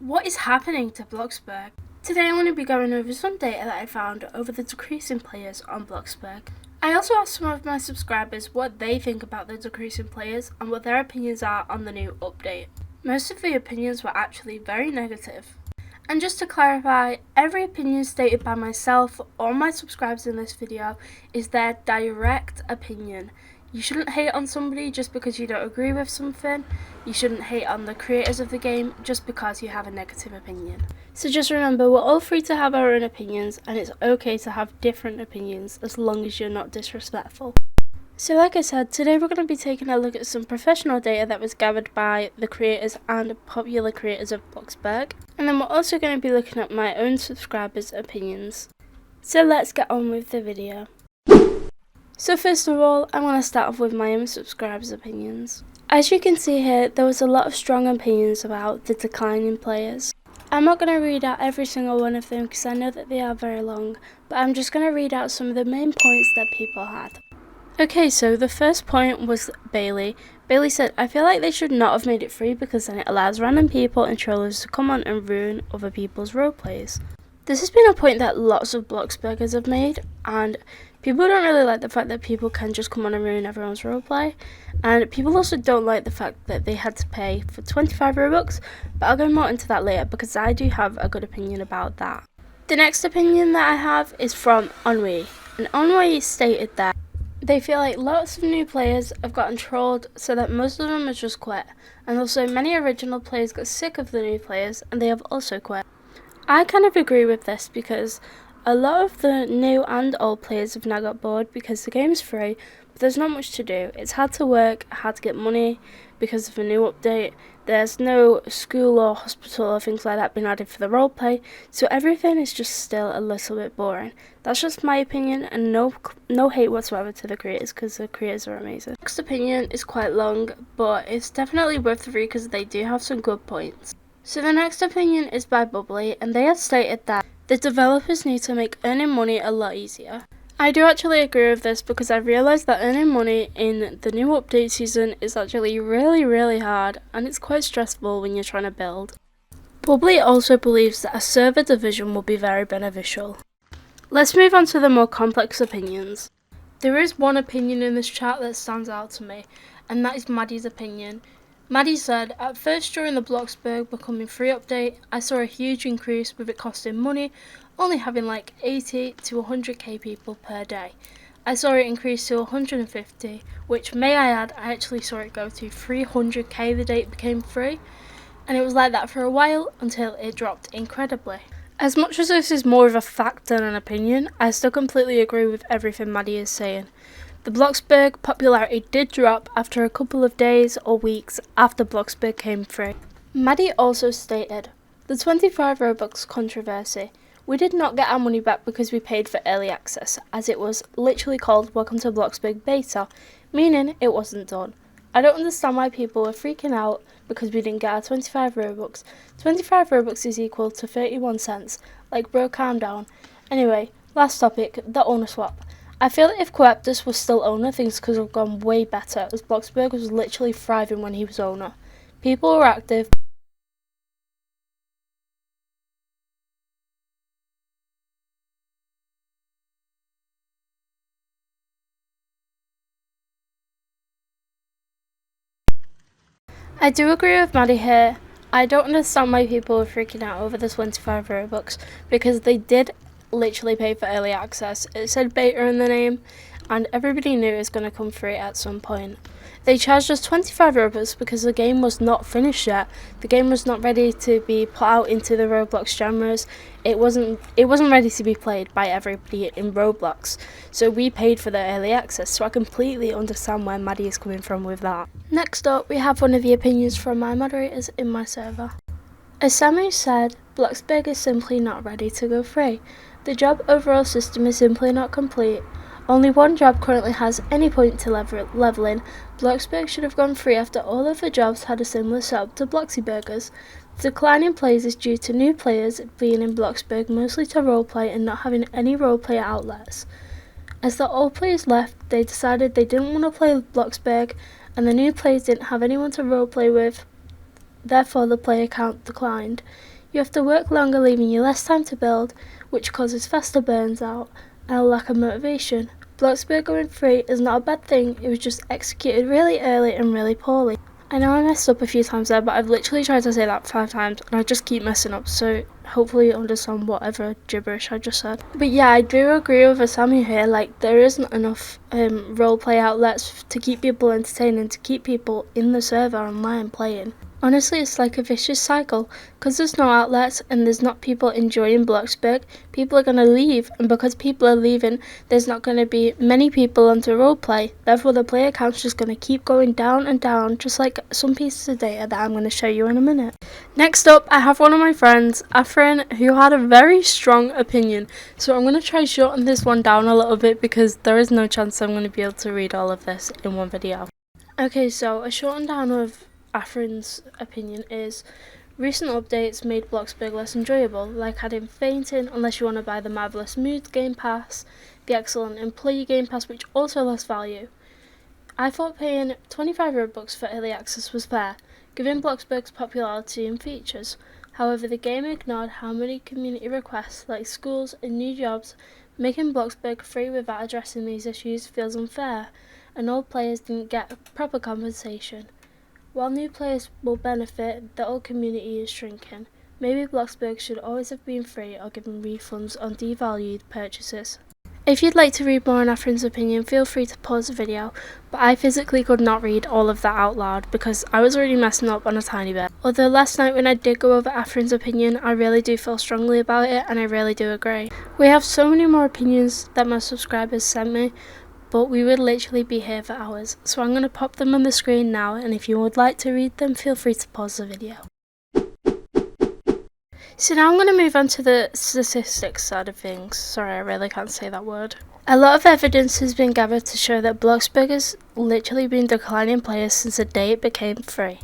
What is happening to Bloxburg? Today I'm going to be going over some data that I found over the decrease in players on Bloxburg. I also asked some of my subscribers what they think about the decrease in players and what their opinions are on the new update. Most of the opinions were actually very negative. And just to clarify, every opinion stated by myself or my subscribers in this video is their direct opinion. You shouldn't hate on somebody just because you don't agree with something. You shouldn't hate on the creators of the game just because you have a negative opinion. So just remember, we're all free to have our own opinions, and it's okay to have different opinions as long as you're not disrespectful. So like I said, today we're going to be taking a look at some professional data that was gathered by the creators and popular creators of Bloxburg. And then we're also going to be looking at my own subscribers' opinions. So let's get on with the video. So first of all, I want to start off with my own subscribers' opinions. As you can see here, there was a lot of strong opinions about the decline in players. I'm not going to read out every single one of them because I know that they are very long, but I'm just going to read out some of the main points that people had. Okay, so the first point was Bailey. Bailey said, I feel like they should not have made it free because then it allows random people and trollers to come on and ruin other people's roleplays. This has been a point that lots of Bloxburgers have made, and people don't really like the fact that people can just come on and ruin everyone's roleplay, and people also don't like the fact that they had to pay for 25 Robux, but I'll go more into that later because I do have a good opinion about that. The next opinion that I have is from Ennui, and Ennui stated that they feel like lots of new players have gotten trolled so that most of them have just quit, and also many original players got sick of the new players and they have also quit. I kind of agree with this because a lot of the new and old players have now got bored because the game's free, but there's not much to do. It's hard to work, hard to get money because of the new update. There's no school or hospital or things like that being added for the roleplay, so everything is just still a little bit boring. That's just my opinion, and no hate whatsoever to the creators because the creators are amazing. Next opinion is quite long, but it's definitely worth the read because they do have some good points. So the next opinion is by Bubbly, and they have stated that the developers need to make earning money a lot easier. I do actually agree with this because I've realised that earning money in the new update season is actually really hard, and it's quite stressful when you're trying to build. Bubbly also believes that a server division will be very beneficial. Let's move on to the more complex opinions. There is one opinion in this chat that stands out to me, and that is Maddie's opinion. Maddie said, at first during the Bloxburg becoming free update, I saw a huge increase with it costing money, only having like 80 to 100k people per day. I saw it increase to 150, which may I add, I actually saw it go to 300k the day it became free, and it was like that for a while until it dropped incredibly. As much as this is more of a fact than an opinion, I still completely agree with everything Maddie is saying. The Bloxburg popularity did drop after a couple of days or weeks after Bloxburg came free. Maddie also stated, the 25 Robux controversy. We did not get our money back because we paid for early access, as it was literally called Welcome to Bloxburg Beta, meaning it wasn't done. I don't understand why people were freaking out because we didn't get our 25 Robux. 25 Robux is equal to 31 cents. Like, bro, calm down. Anyway, last topic, the owner swap. I feel that if Coeptus was still owner, things could have gone way better, as Bloxburg was literally thriving when he was owner. People were active. I do agree with Maddie here. I don't understand why people were freaking out over the 25 Robux, because they did literally pay for early access. It said beta in the name, and everybody knew it was going to come free at some point. They charged us 25 Robux because the game was not finished yet. The game was not ready to be put out into the Roblox genres. It wasn't ready to be played by everybody in Roblox. So we paid for the early access, so I completely understand where Maddie is coming from with that. Next up, we have one of the opinions from my moderators in my server. As Samu said, Bloxburg is simply not ready to go free. The job overall system is simply not complete. Only one job currently has any point to leveling. Bloxburg should have gone free after all of the jobs had a similar setup to Bloxyburgers. The decline in players is due to new players being in Bloxburg mostly to roleplay and not having any roleplay outlets. As the old players left, they decided they didn't want to play Bloxburg, and the new players didn't have anyone to roleplay with. therefore the player count declined. You have to work longer, leaving you less time to build, which causes faster burns out and a lack of motivation. Bloxburg going free is not a bad thing, it was just executed really early and really poorly. I know I messed up a few times there, but I've literally tried to say that 5 times and I just keep messing up, so hopefully you understand whatever gibberish I just said. But yeah, I do agree with Asami here, like there isn't enough roleplay outlets to keep people entertained and to keep people in the server online playing. Honestly, it's like a vicious cycle, because there's no outlets and there's not people enjoying Bloxburg, people are going to leave, and because people are leaving, there's not going to be many people onto roleplay, therefore the player count's just going to keep going down and down, just like some pieces of data that I'm going to show you in a minute. Next up, I have one of my friends, Afrin, who had a very strong opinion, so I'm going to try shorten this one down a little bit because there is no chance I'm going to be able to read all of this in one video. Okay, so a shortened down of Afrin's opinion is: recent updates made Bloxburg less enjoyable, like adding fainting unless you want to buy the marvellous Mood Game Pass, the excellent Employee Game Pass which also lost value. I thought paying 25 Robux for early access was fair, given Bloxburg's popularity and features. However, the game ignored how many community requests like schools and new jobs. Making Bloxburg free without addressing these issues feels unfair, and old players didn't get proper compensation. While new players will benefit, the old community is shrinking. Maybe Bloxburg should always have been free or given refunds on devalued purchases. If you'd like to read more on Afrin's opinion, feel free to pause the video, but I physically could not read all of that out loud because I was already messing up on a tiny bit. Although last night when I did go over Afrin's opinion, I really do feel strongly about it and I really do agree. We have so many more opinions that my subscribers sent me, but we would literally be here for hours, so I'm going to pop them on the screen now, and if you would like to read them, feel free to pause the video. So now I'm going to move on to the statistics side of things. Sorry, I really can't say that word. A lot of evidence has been gathered to show that Bloxburg has literally been declining players since the day it became free.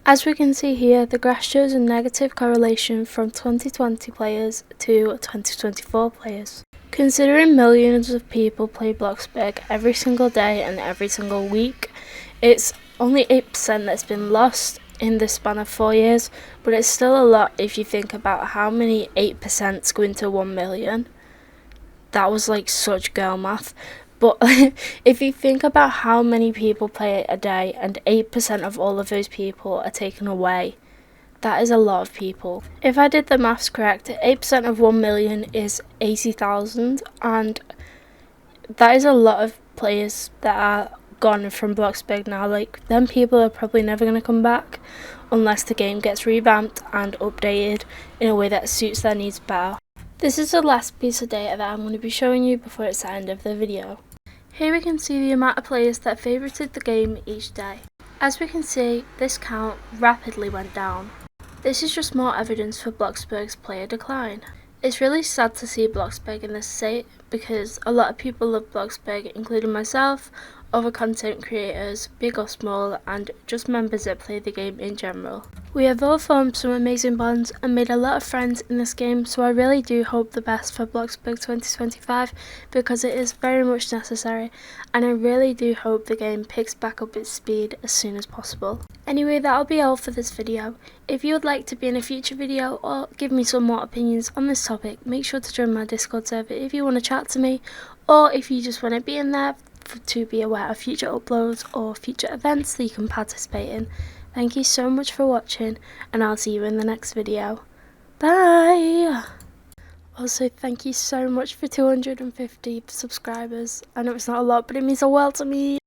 As we can see here, the graph shows a negative correlation from 2020 players to 2024 players. Considering millions of people play Bloxburg every single day and every single week, it's only 8% that's been lost in the span of 4 years, but it's still a lot if you think about how many 8% go into 1 million. That was like such girl math. But if you think about how many people play it a day and 8% of all of those people are taken away, that is a lot of people. If I did the maths correct, 8% of 1 million is 80,000, and that is a lot of players that are gone from Bloxburg now. Like, them people are probably never going to come back unless the game gets revamped and updated in a way that suits their needs better. This is the last piece of data that I'm going to be showing you before it's the end of the video. Here we can see the amount of players that favorited the game each day. As we can see, this count rapidly went down. This is just more evidence for Bloxburg's player decline. It's really sad to see Bloxburg in this state because a lot of people love Bloxburg, including myself, other content creators, big or small, and just members that play the game in general. We have all formed some amazing bonds and made a lot of friends in this game, so I really do hope the best for Bloxburg 2025 because it is very much necessary, and I really do hope the game picks back up its speed as soon as possible. Anyway, that'll be all for this video. If you would like to be in a future video or give me some more opinions on this topic, make sure to join my Discord server if you want to chat to me, or if you just want to be in there to be aware of future uploads or future events that you can participate in. Thank you so much for watching, and I'll see you in the next video. Bye! Also, thank you so much for 250 subscribers. I know it's not a lot, but it means a world to me.